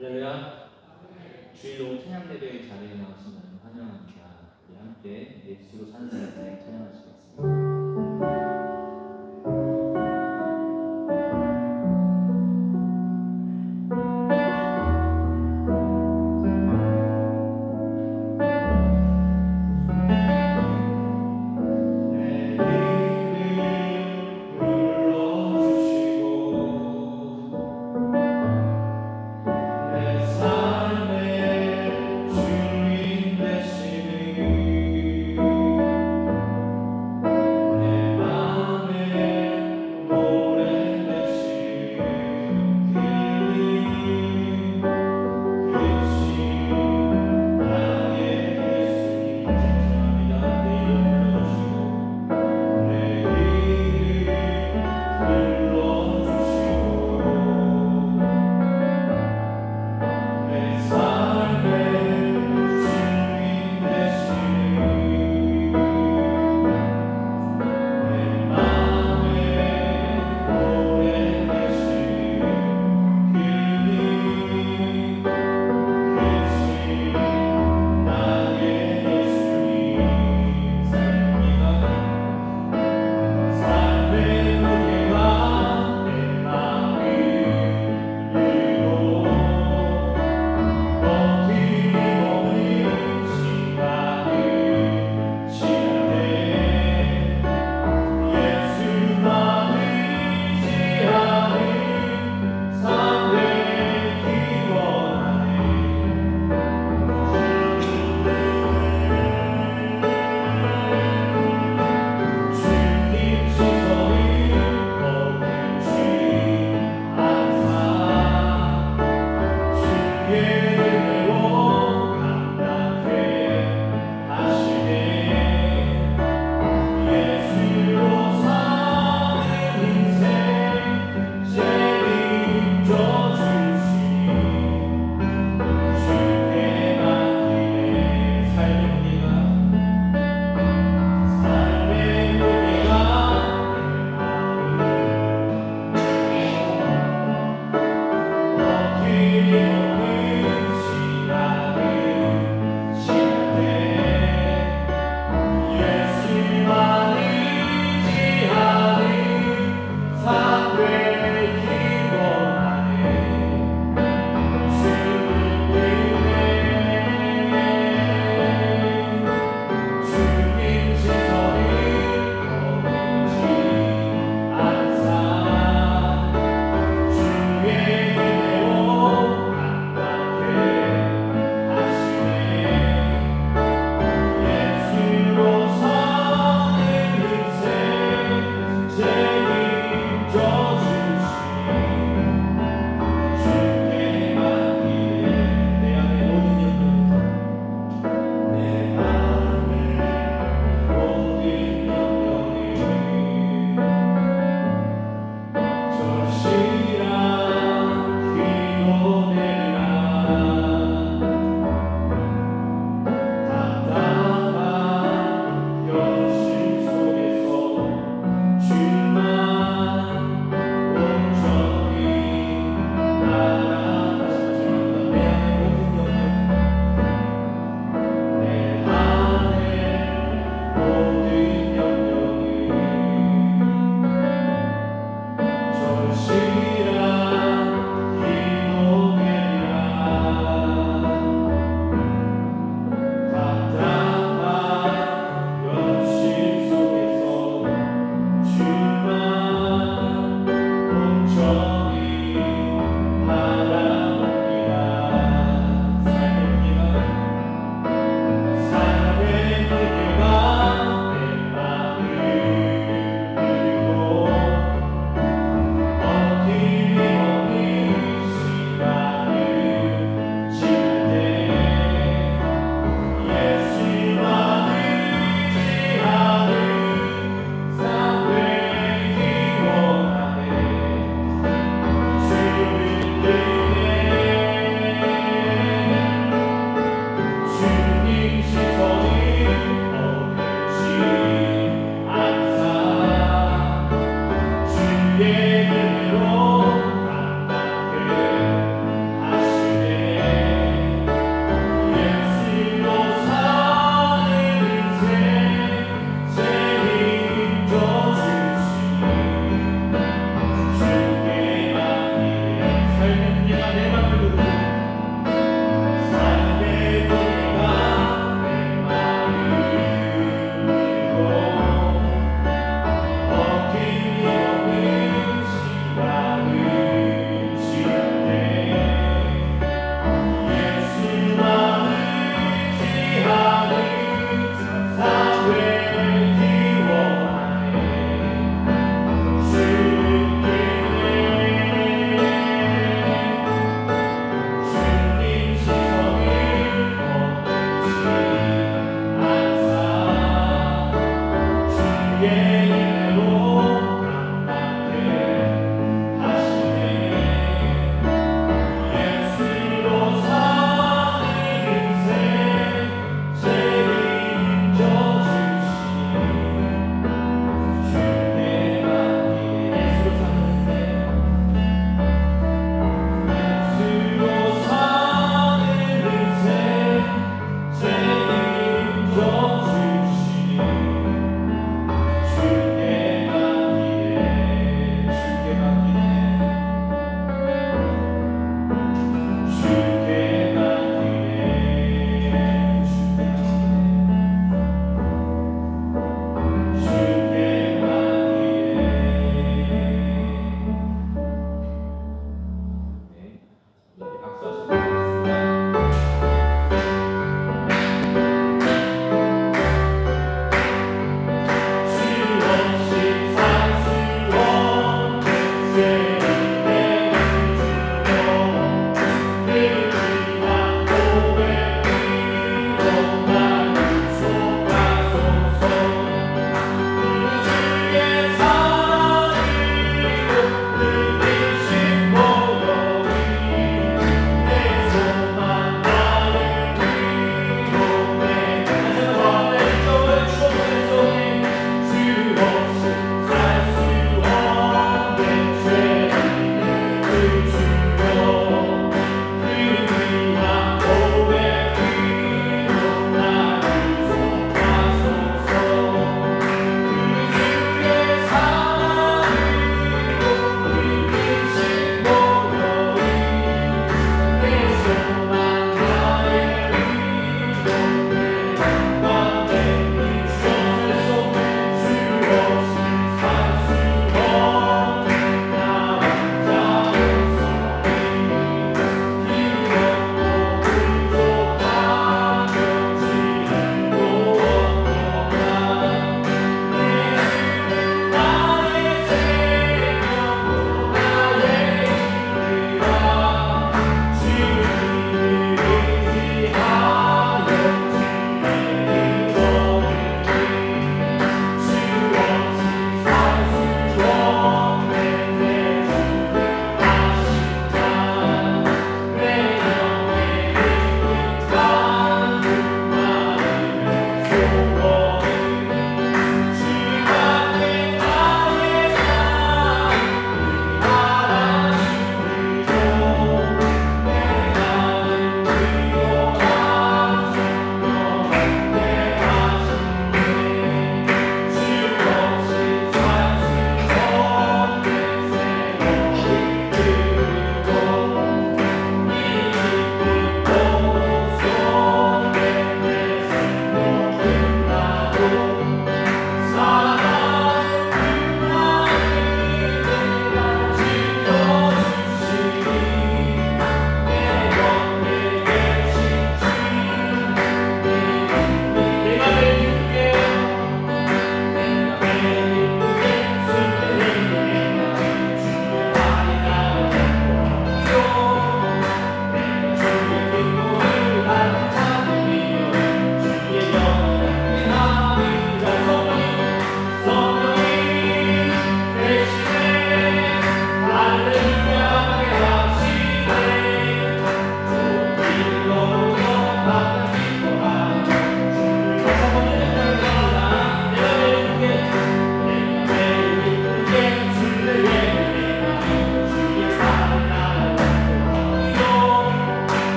할렐루야. 주일 오후 찬양 예배의 자리에 나오신 여러분 환영합니다. 우리 함께 예수로 사는 삶을 찬양하시겠습니다. 삶의 주님 되시니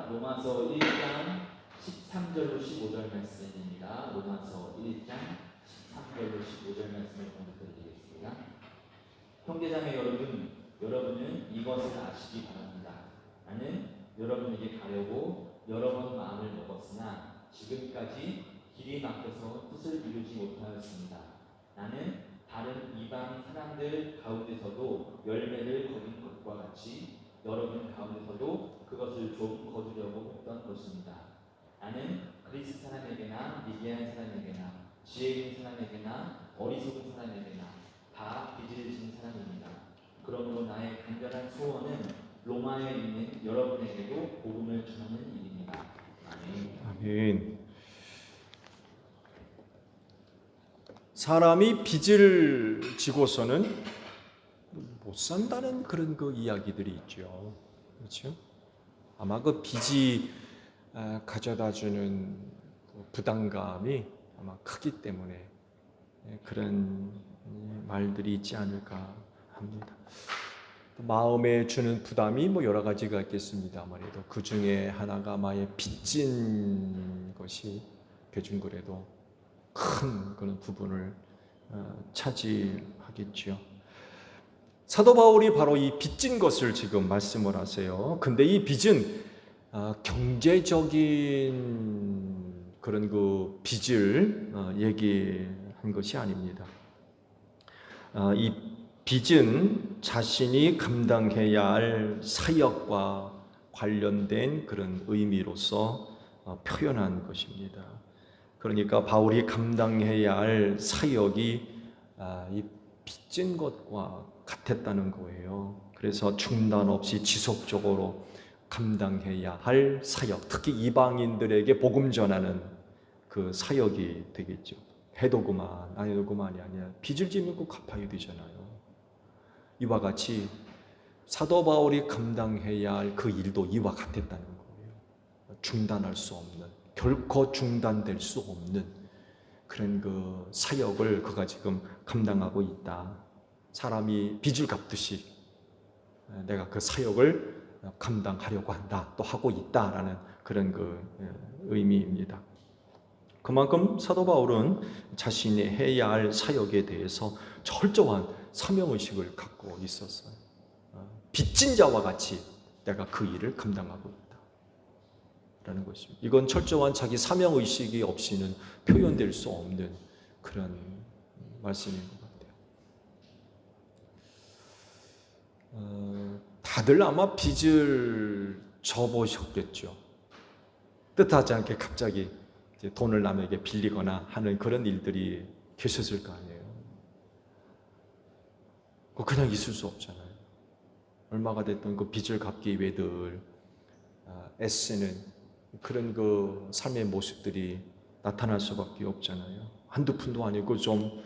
로마서 1장 13절로 15절 말씀입니다. 로마서 1장 13절로 15절 말씀을 공부드리겠습니다. 형제자매 여러분, 여러분은 이것을 아시기 바랍니다. 나는 여러분에게 가려고 여러 번 마음을 먹었으나 지금까지 길이 막혀서 뜻을 이루지 못하였습니다. 나는 다른 이방 사람들 가운데서도 열매를 거둔 것과 같이 여러분 가운데서도 그것을 좀 거두려고 했던 것입니다. 나는 그리스 사람에게나 미디안 사람에게나 지혜 있는 사람에게나 어리석은 사람에게나 다 빚을 진 사람입니다. 그러므로 나의 간절한 소원은 로마에 있는 여러분에게도 복음을 전하는 일입니다. 아멘. 아멘. 사람이 빚을 지고서는 못 산다는 그런 그 이야기들이 있죠. 그렇죠? 아마 그 빚이 가져다주는 부담감이 아마 크기 때문에 그런 말들이 있지 않을까 합니다. 마음에 주는 부담이 여러 가지가 있겠습니다만에도 그 중에 하나가 아마의 빚진 것이 대중글에도 큰 그런 부분을 차지하겠죠. 사도 바울이 바로 이 빚진 것을 지금 말씀을 하세요. 근데 이 빚은 경제적인 그런 그 빚을 얘기한 것이 아닙니다. 이 빚은 자신이 감당해야 할 사역과 관련된 그런 의미로서 표현한 것입니다. 그러니까 바울이 감당해야 할 사역이 이 빚진 것과 같았다는 거예요. 그래서 중단 없이 지속적으로 감당해야 할 사역, 특히 이방인들에게 복음 전하는 그 사역이 되겠죠. 해도 그만, 안 해도 그만이 아니라 빚을 지면 꼭 갚아야 되잖아요. 이와 같이 사도 바울이 감당해야 할 그 일도 이와 같았다는 거예요. 중단할 수 없는, 결코 중단될 수 없는 그런 그 사역을 그가 지금 감당하고 있다. 사람이 빚을 갚듯이 내가 그 사역을 감당하려고 한다, 또 하고 있다라는 그런 그 의미입니다. 그만큼 사도 바울은 자신이 해야 할 사역에 대해서 철저한 사명의식을 갖고 있었어요. 빚진 자와 같이 내가 그 일을 감당하고 있다 라는 것입니다. 이건 철저한 자기 사명의식이 없이는 표현될 수 없는 그런 말씀인 것 같아요. 다들 아마 빚을 져보셨겠죠. 뜻하지 않게 갑자기 이제 돈을 남에게 빌리거나 하는 그런 일들이 계셨을 거 아니에요. 그냥 있을 수 없잖아요. 얼마가 됐든 그 빚을 갚기 위해 늘 애쓰는 그런 그 삶의 모습들이 나타날 수밖에 없잖아요. 한두 푼도 아니고 좀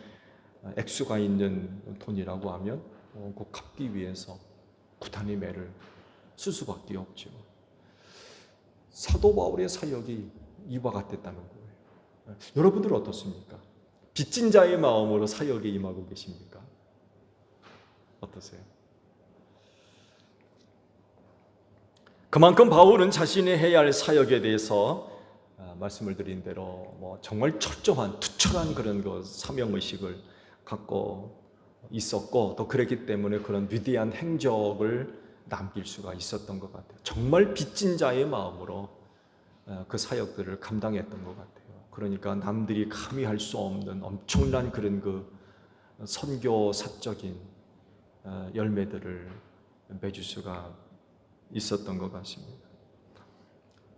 액수가 있는 돈이라고 하면 그 갚기 위해서 부단히 매를 쓸 수밖에 없죠. 사도 바울의 사역이 이와 같았다는 거예요. 여러분들은 어떻습니까? 빚진 자의 마음으로 사역에 임하고 계십니까? 어떠세요? 그만큼 바울은 자신이 해야 할 사역에 대해서 말씀을 드린 대로 정말 철저한 투철한 그런 그 사명의식을 갖고 있었고 또 그랬기 때문에 그런 위대한 행적을 남길 수가 있었던 것 같아요. 정말 빚진 자의 마음으로 그 사역들을 감당했던 것 같아요. 그러니까 남들이 감히 할 수 없는 엄청난 그런 그 선교사적인 열매들을 맺을 수가 있었던 것 같습니다.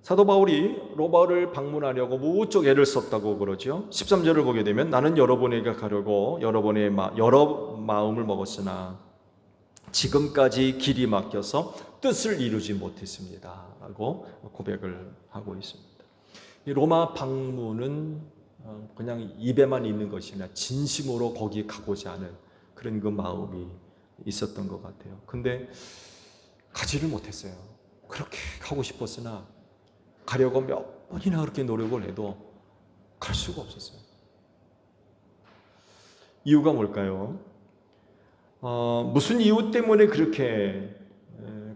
사도 바울이 로마를 방문하려고 무척 애를 썼다고 그러죠. 13절을 보게 되면 나는 여러분에게 가려고 여러 마음을 먹었으나 지금까지 길이 막혀서 뜻을 이루지 못했습니다 라고 고백을 하고 있습니다. 이 로마 방문은 그냥 입에만 있는 것이 아니라 진심으로 거기 가고자 하는 그런 그 마음이 있었던 것 같아요. 근데 가지를 못했어요. 그렇게 가고 싶었으나 가려고 몇 번이나 그렇게 노력을 해도 갈 수가 없었어요. 이유가 뭘까요? 무슨 이유 때문에 그렇게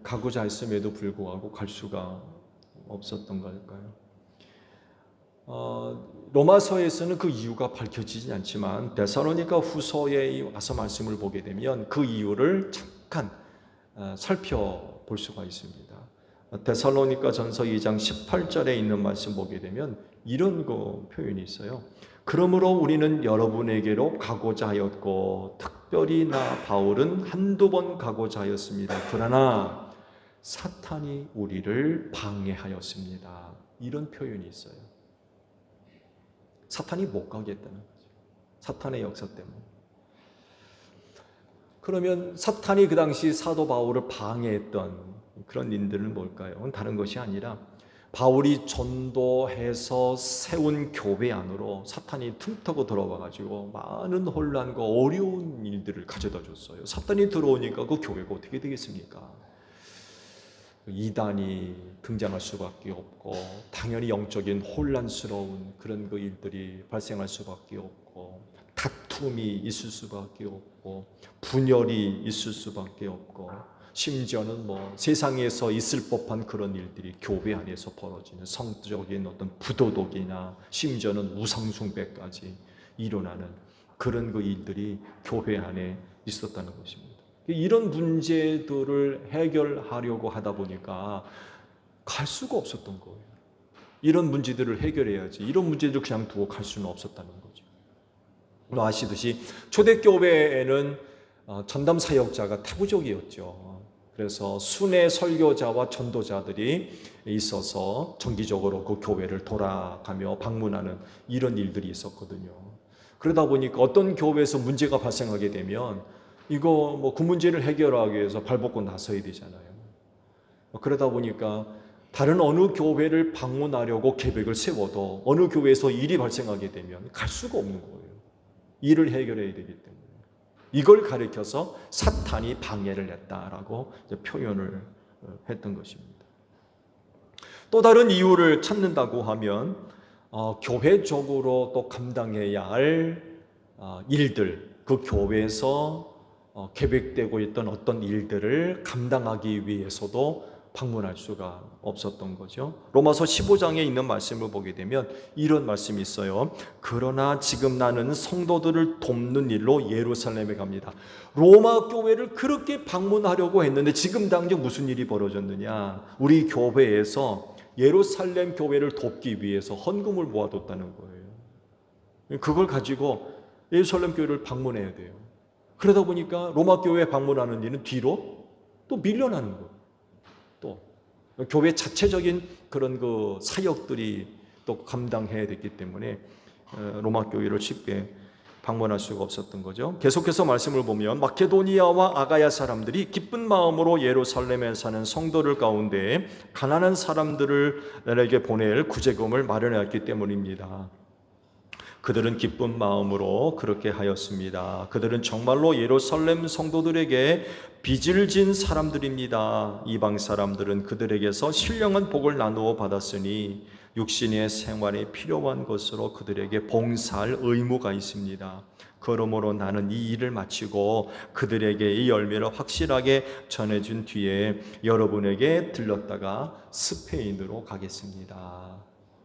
가고자 했음에도 불구하고 갈 수가 없었던 걸까요? 로마서에서는 그 이유가 밝혀지지 않지만 데살로니가 후서에 와서 말씀을 보게 되면 그 이유를 잠깐 살펴볼 수가 있습니다. 데살로니가 전서 2장 18절에 있는 말씀 보게 되면 이런 표현이 있어요. 그러므로 우리는 여러분에게로 가고자 하였고 특별히 나 바울은 한두 번 가고자 하였습니다. 그러나 사탄이 우리를 방해하였습니다. 이런 표현이 있어요. 사탄이 못 가게 했다는 거죠. 사탄의 역사 때문에. 그러면 사탄이 그 당시 사도 바울을 방해했던 그런 일들은 뭘까요? 다른 것이 아니라 바울이 전도해서 세운 교회 안으로 사탄이 틈타고 들어와 가지고 많은 혼란과 어려운 일들을 가져다 줬어요. 사탄이 들어오니까 그 교회가 어떻게 되겠습니까? 이단이 등장할 수밖에 없고 당연히 영적인 혼란스러운 그런 그 일들이 발생할 수밖에 없고 다툼이 있을 수밖에 없고 분열이 있을 수밖에 없고 심지어는 세상에서 있을 법한 그런 일들이 교회 안에서 벌어지는 성적인 어떤 부도덕이나 심지어는 우상숭배까지 일어나는 그런 그 일들이 교회 안에 있었다는 것입니다. 이런 문제들을 해결하려고 하다 보니까 갈 수가 없었던 거예요. 이런 문제들을 해결해야지. 이런 문제들을 그냥 두고 갈 수는 없었다는 거죠. 아시듯이 초대교회에는 전담 사역자가 태부족이었죠. 그래서 순회 설교자와 전도자들이 있어서 정기적으로 그 교회를 돌아가며 방문하는 이런 일들이 있었거든요. 그러다 보니까 어떤 교회에서 문제가 발생하게 되면 이거 그 문제를 해결하기 위해서 발벗고 나서야 되잖아요. 그러다 보니까 다른 어느 교회를 방문하려고 계획을 세워도 어느 교회에서 일이 발생하게 되면 갈 수가 없는 거예요. 일을 해결해야 되기 때문에. 이걸 가리켜서 사탄이 방해를 했다라고 표현을 했던 것입니다. 또 다른 이유를 찾는다고 하면 교회적으로 또 감당해야 할 일들, 그 교회에서 계획되고 있던 어떤 일들을 감당하기 위해서도 방문할 수가 없었던 거죠. 로마서 15장에 있는 말씀을 보게 되면 이런 말씀이 있어요. 그러나 지금 나는 성도들을 돕는 일로 예루살렘에 갑니다. 로마 교회를 그렇게 방문하려고 했는데 지금 당장 무슨 일이 벌어졌느냐? 우리 교회에서 예루살렘 교회를 돕기 위해서 헌금을 모아뒀다는 거예요. 그걸 가지고 예루살렘 교회를 방문해야 돼요. 그러다 보니까 로마 교회 방문하는 일은 뒤로 또 밀려나는 거예요. 또 교회 자체적인 그런 그 사역들이 또 감당해야 됐기 때문에 로마 교회를 쉽게 방문할 수가 없었던 거죠. 계속해서 말씀을 보면 마케도니아와 아가야 사람들이 기쁜 마음으로 예루살렘에 사는 성도들 가운데 가난한 사람들에게 보낼 구제금을 마련했기 때문입니다. 그들은 기쁜 마음으로 그렇게 하였습니다. 그들은 정말로 예루살렘 성도들에게 빚을 진 사람들입니다. 이방 사람들은 그들에게서 신령한 복을 나누어 받았으니 육신의 생활에 필요한 것으로 그들에게 봉사할 의무가 있습니다. 그러므로 나는 이 일을 마치고 그들에게 이 열매를 확실하게 전해준 뒤에 여러분에게 들렀다가 스페인으로 가겠습니다.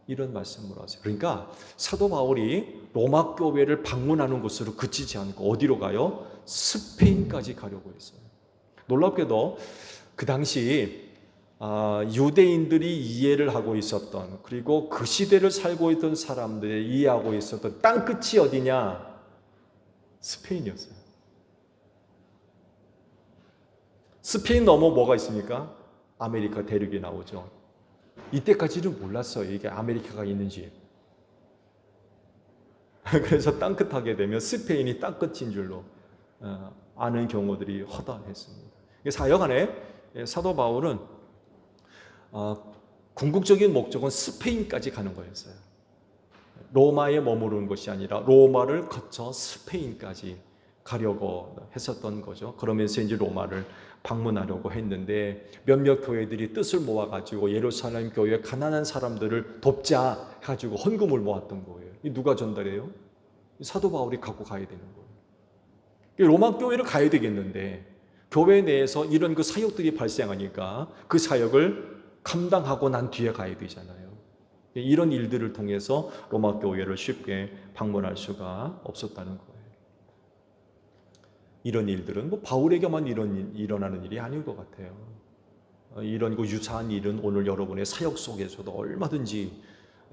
이런 말씀을 하세요. 그러니까 사도 바울이 로마 교회를 방문하는 것으로 그치지 않고 어디로 가요? 스페인까지 가려고 했어요. 놀랍게도 그 당시 유대인들이 이해를 하고 있었던, 그리고 그 시대를 살고 있던 사람들이 이해하고 있었던 땅끝이 어디냐? 스페인이었어요. 스페인 넘어 뭐가 있습니까? 아메리카 대륙이 나오죠. 이때까지는 몰랐어요. 이게 아메리카가 있는지. 그래서 땅끝하게 되면 스페인이 땅끝인 줄로 아는 경우들이 허다했습니다. 사여간에 사도 바울은 궁극적인 목적은 스페인까지 가는 거였어요. 로마에 머무르는 것이 아니라 로마를 거쳐 스페인까지 가려고 했었던 거죠. 그러면서 이제 로마를 방문하려고 했는데 몇몇 교회들이 뜻을 모아가지고 예루살렘 교회 가난한 사람들을 돕자 해가지고 헌금을 모았던 거예요. 이 누가 전달해요? 사도 바울이 갖고 가야 되는 거예요. 로마 교회를 가야 되겠는데 교회 내에서 이런 그 사역들이 발생하니까 그 사역을 감당하고 난 뒤에 가야 되잖아요. 이런 일들을 통해서 로마 교회를 쉽게 방문할 수가 없었다는 거예요. 이런 일들은 뭐 바울에게만 일어나는 일이 아닌 것 같아요. 이런 유사한 일은 오늘 여러분의 사역 속에서도 얼마든지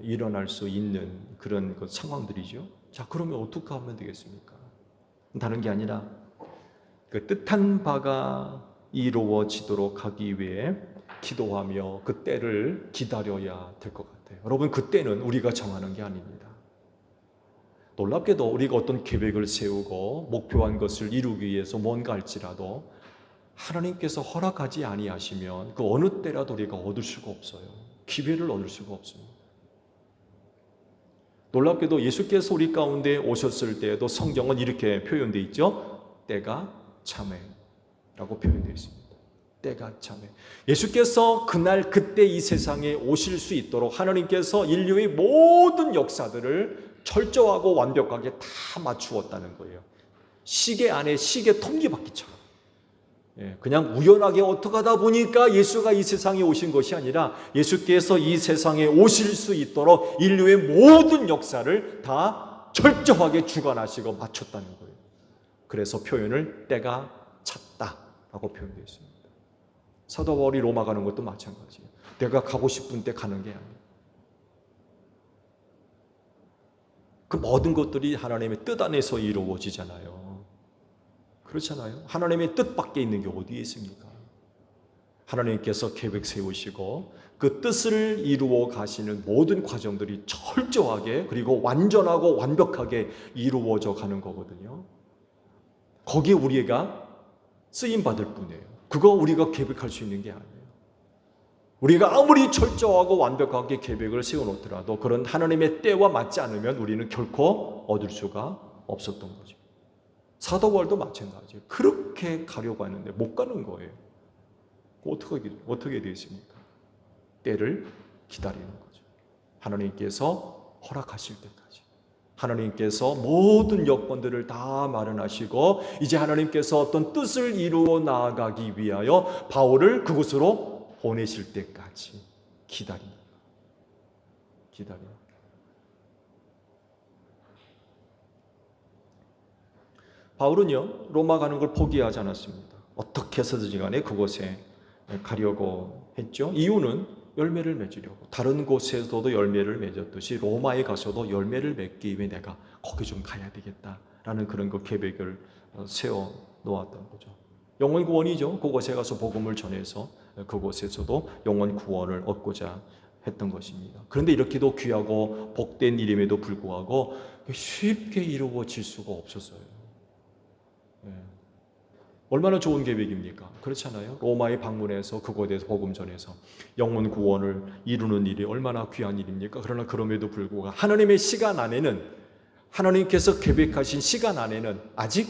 일어날 수 있는 그런 상황들이죠. 자, 그러면 어떻게 하면 되겠습니까? 다른 게 아니라 그 뜻한 바가 이루어지도록 하기 위해 기도하며 그 때를 기다려야 될 것 같아요. 여러분, 그 때는 우리가 정하는 게 아닙니다. 놀랍게도 우리가 어떤 계획을 세우고 목표한 것을 이루기 위해서 뭔가 할지라도 하나님께서 허락하지 아니하시면 그 어느 때라도 우리가 얻을 수가 없어요. 기회를 얻을 수가 없습니다. 놀랍게도 예수께서 우리 가운데 오셨을 때에도 성경은 이렇게 표현되어 있죠. 때가 참에라고 표현되어 있습니다. 때가 참에. 예수께서 그날 그때 이 세상에 오실 수 있도록 하나님께서 인류의 모든 역사들을 철저하고 완벽하게 다 맞추었다는 거예요. 시계 안에 시계 톱니바퀴처럼. 그냥 우연하게 어떻게 하다 보니까 예수가 이 세상에 오신 것이 아니라 예수께서 이 세상에 오실 수 있도록 인류의 모든 역사를 다 철저하게 주관하시고 맞췄다는 거예요. 그래서 표현을 때가 찼다라고 표현되어 있습니다. 사도 바울이 로마 가는 것도 마찬가지예요. 내가 가고 싶은 때 가는 게 아니에요. 그 모든 것들이 하나님의 뜻 안에서 이루어지잖아요. 그렇잖아요. 하나님의 뜻밖에 있는 게 어디에 있습니까? 하나님께서 계획 세우시고 그 뜻을 이루어 가시는 모든 과정들이 철저하게 그리고 완전하고 완벽하게 이루어져 가는 거거든요. 거기에 우리가 쓰임받을 뿐이에요. 그거 우리가 계획할 수 있는 게 아니에요. 우리가 아무리 철저하고 완벽하게 계획을 세워놓더라도 그런 하나님의 때와 맞지 않으면 우리는 결코 얻을 수가 없었던 거죠. 사도 바울도 마찬가지예요. 그렇게 가려고 하는데 못 가는 거예요. 어떻게 되겠습니까? 때를 기다리는 거죠. 하나님께서 허락하실 때까지. 하나님께서 모든 여건들을 다 마련하시고 이제 하나님께서 어떤 뜻을 이루어 나아가기 위하여 바울을 그곳으로 보내실 때까지 기다립니다. 바울은요, 로마 가는 걸 포기하지 않았습니다. 어떻게 해서든지 간에 그곳에 가려고 했죠. 이유는 열매를 맺으려고. 다른 곳에서도 열매를 맺었듯이 로마에 가서도 열매를 맺기 위해 내가 거기 좀 가야 되겠다라는 그런 그 계획을 세워 놓았던 거죠. 영혼 구원이죠. 그곳에 가서 복음을 전해서 그곳에서도 영혼 구원을 얻고자 했던 것입니다. 그런데 이렇게도 귀하고 복된 일임에도 불구하고 쉽게 이루어질 수가 없었어요. 얼마나 좋은 계획입니까? 그렇잖아요. 로마에 방문해서 그곳에서 복음 전해서 영혼 구원을 이루는 일이 얼마나 귀한 일입니까? 그러나 그럼에도 불구하고 하나님의 시간 안에는, 하나님께서 계획하신 시간 안에는 아직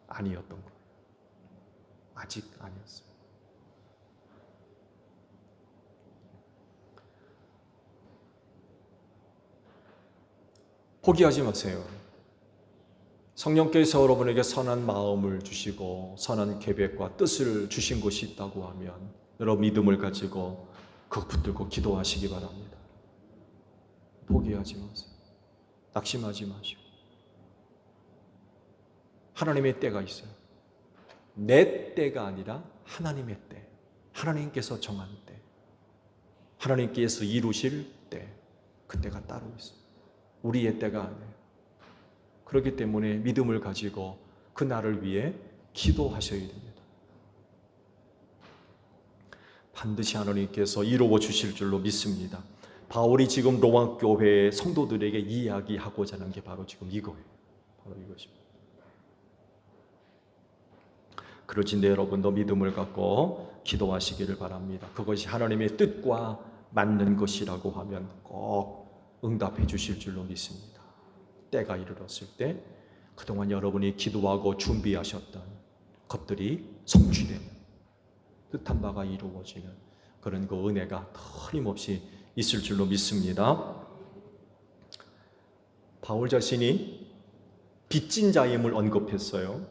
아니었던 거예요. 아직 아니었어요. 포기하지 마세요. 성령께서 여러분에게 선한 마음을 주시고 선한 계획과 뜻을 주신 것이 있다고 하면 여러분 믿음을 가지고 그거 붙들고 기도하시기 바랍니다. 포기하지 마세요. 낙심하지 마시고. 하나님의 때가 있어요. 내 때가 아니라 하나님의 때. 하나님께서 정한 때. 하나님께서 이루실 때. 그 때가 따로 있어요. 우리의 때가 아니에요. 그렇기 때문에 믿음을 가지고 그 날을 위해 기도하셔야 됩니다. 반드시 하나님께서 이루어 주실 줄로 믿습니다. 바울이 지금 로마 교회 성도들에게 이야기하고자 하는 게 바로 지금 이거예요. 바로 이것입니다. 그러신데 여러분도 믿음을 갖고 기도하시기를 바랍니다. 그것이 하나님의 뜻과 맞는 것이라고 하면 꼭 응답해 주실 줄로 믿습니다. 때가 이르렀을 때 그동안 여러분이 기도하고 준비하셨던 것들이 성취되는, 뜻한 바가 이루어지는 그런 그 은혜가 틀림없이 있을 줄로 믿습니다. 바울 자신이 빚진 자임을 언급했어요.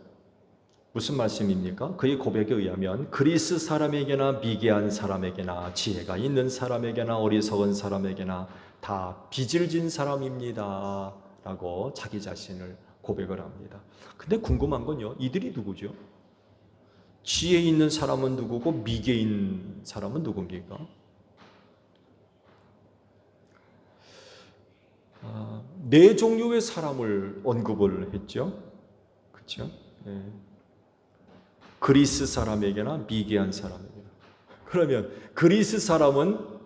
무슨 말씀입니까? 그의 고백에 의하면 그리스 사람에게나 미개한 사람에게나 지혜가 있는 사람에게나 어리석은 사람에게나 다 빚을 진 사람입니다 라고 자기 자신을 고백을 합니다. 근데 궁금한 건요, 이들이 누구죠? 지혜 있는 사람은 누구고 미개인 사람은 누굽니까? 네 종류의 사람을 언급을 했죠. 그렇죠? 네. 그리스 사람에게나 미개한 사람에게나. 그러면 그리스 사람은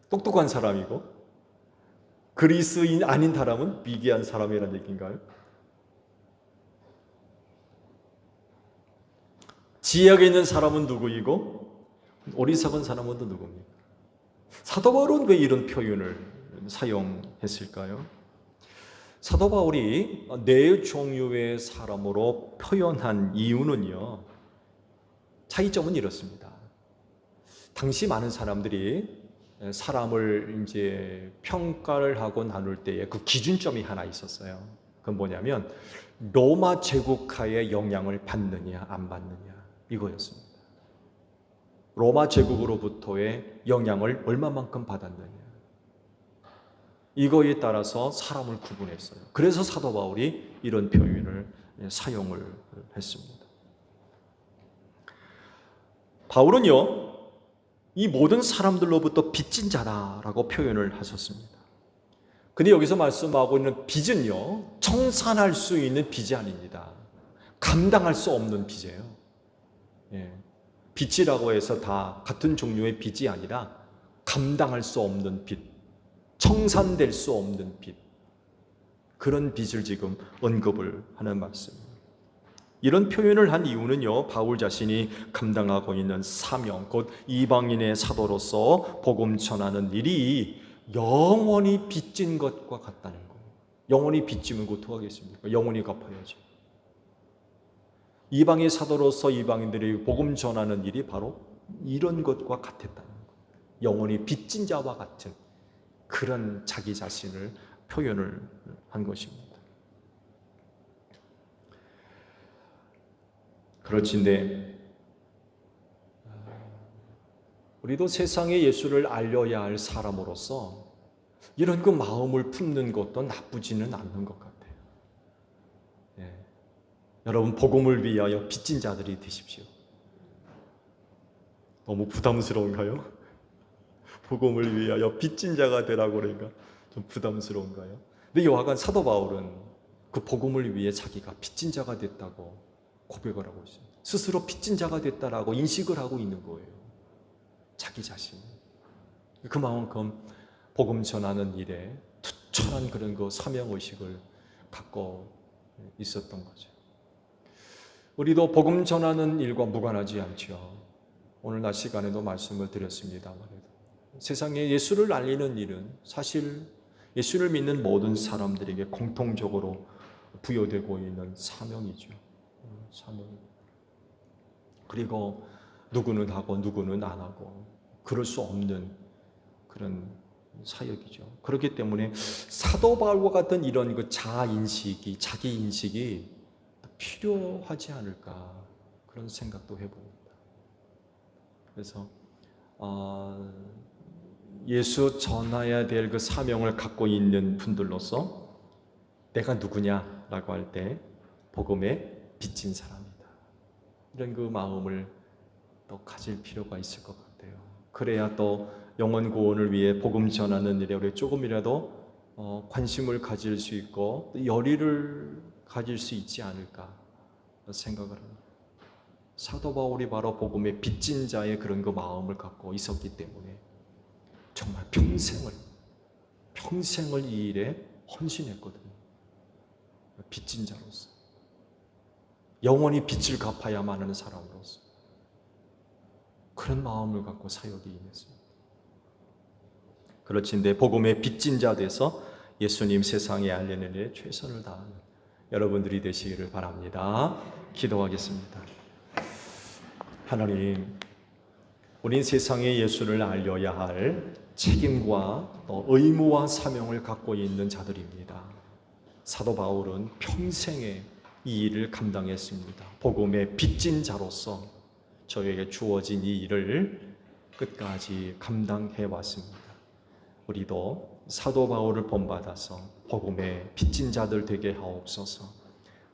똑똑한 사람이고 그리스인 아닌 사람은 미개한 사람이라는 얘기인가요? 지혜가 있는 사람은 누구이고 어리석은 사람은 또 누굽니까? 사도 바울은 왜 이런 표현을 사용했을까요? 사도 바울이 네 종류의 사람으로 표현한 이유는요, 차이점은 이렇습니다. 당시 많은 사람들이 사람을 이제 평가를 하고 나눌 때에 그 기준점이 하나 있었어요. 그건 뭐냐면 로마 제국하에 영향을 받느냐 안 받느냐 이거였습니다. 로마 제국으로부터의 영향을 얼마만큼 받았느냐 이거에 따라서 사람을 구분했어요. 그래서 사도 바울이 이런 표현을 사용을 했습니다. 바울은요, 이 모든 사람들로부터 빚진 자다라고 표현을 하셨습니다. 근데 여기서 말씀하고 있는 빚은요, 청산할 수 있는 빚이 아닙니다. 감당할 수 없는 빚이에요. 빚이라고 해서 다 같은 종류의 빚이 아니라 감당할 수 없는 빚, 청산될 수 없는 빚, 그런 빚을 지금 언급을 하는 말씀입니다. 이런 표현을 한 이유는요, 바울 자신이 감당하고 있는 사명, 곧 이방인의 사도로서 복음 전하는 일이 영원히 빚진 것과 같다는 거예요. 영원히 빚지면 어떡하겠습니까? 영원히 갚아야죠. 이방의 사도로서 이방인들이 복음 전하는 일이 바로 이런 것과 같았다는 거예요. 영원히 빚진 자와 같은 그런 자기 자신을 표현을 한 것입니다. 그렇지인데 우리도 세상에 예수를 알려야 할 사람으로서 이런 그 마음을 품는 것도 나쁘지는 않는 것 같아요. 여러분, 복음을 위하여 빚진 자들이 되십시오. 너무 부담스러운가요? 복음을 위하여 빚진 자가 되라고 그러니까 좀 부담스러운가요? 근데 여하간 사도 바울은 그 복음을 위해 자기가 빚진 자가 됐다고 고백을 하고 있습니다. 스스로 빚진 자가 됐다라고 인식을 하고 있는 거예요. 자기 자신. 그만큼 복음 전하는 일에 투철한 그런 그 사명의식을 갖고 있었던 거죠. 우리도 복음 전하는 일과 무관하지 않죠. 오늘 낮 시간에도 말씀을 드렸습니다만 세상에 예수를 알리는 일은 사실 예수를 믿는 모든 사람들에게 공통적으로 부여되고 있는 사명이죠. 사명. 그리고 누구는 하고 누구는 안 하고 그럴 수 없는 그런 사역이죠. 그렇기 때문에 사도 바울과 같은 이런 그 자아 인식이, 자기 인식이 필요하지 않을까 그런 생각도 해봅니다. 그래서 예수 전해야 될 그 사명을 갖고 있는 분들로서 내가 누구냐라고 할 때 복음에 빚진 사람이다. 이런 그 마음을 또 가질 필요가 있을 것 같아요. 그래야 또 영혼 구원을 위해 복음 전하는 일에 우리 조금이라도 관심을 가질 수 있고 열의를 가질 수 있지 않을까 생각을 합니다. 사도 바울이 바로 복음의 빚진 자의 그런 그 마음을 갖고 있었기 때문에 정말 평생을 이 일에 헌신했거든요. 빚진 자로서, 영원히 빚을 갚아야만 하는 사람으로서 그런 마음을 갖고 사역에 임했습니다. 그렇지인데 복음의 빚진 자 돼서 예수님 세상에 알리는 일에 최선을 다하는 여러분들이 되시기를 바랍니다. 기도하겠습니다. 하나님, 우린 세상에 예수를 알려야 할 책임과 또 의무와 사명을 갖고 있는 자들입니다. 사도 바울은 평생에 이 일을 감당했습니다. 복음의 빚진 자로서 저에게 주어진 이 일을 끝까지 감당해 왔습니다. 우리도 사도 바울을 본받아서 복음의 빚진 자들 되게 하옵소서.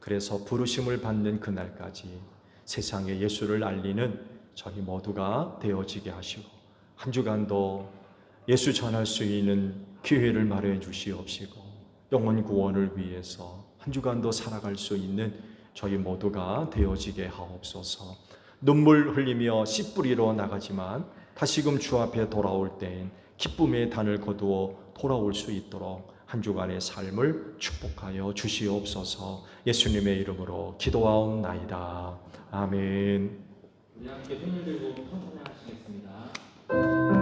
그래서 부르심을 받는 그날까지 세상에 예수를 알리는 저희 모두가 되어지게 하시고 한 주간도 예수 전할 수 있는 기회를 마련해 주시옵시고 영혼 구원을 위해서 한 주간도 살아갈 수 있는 저희 모두가 되어지게 하옵소서. 눈물 흘리며 씨 뿌리러 나가지만 다시금 주 앞에 돌아올 때엔 기쁨의 단을 거두어 돌아올 수 있도록 한 주간의 삶을 축복하여 주시옵소서. 예수님의 이름으로 기도하옵나이다. 아멘. 우리 함께 손을 들고 찬송하시겠습니다.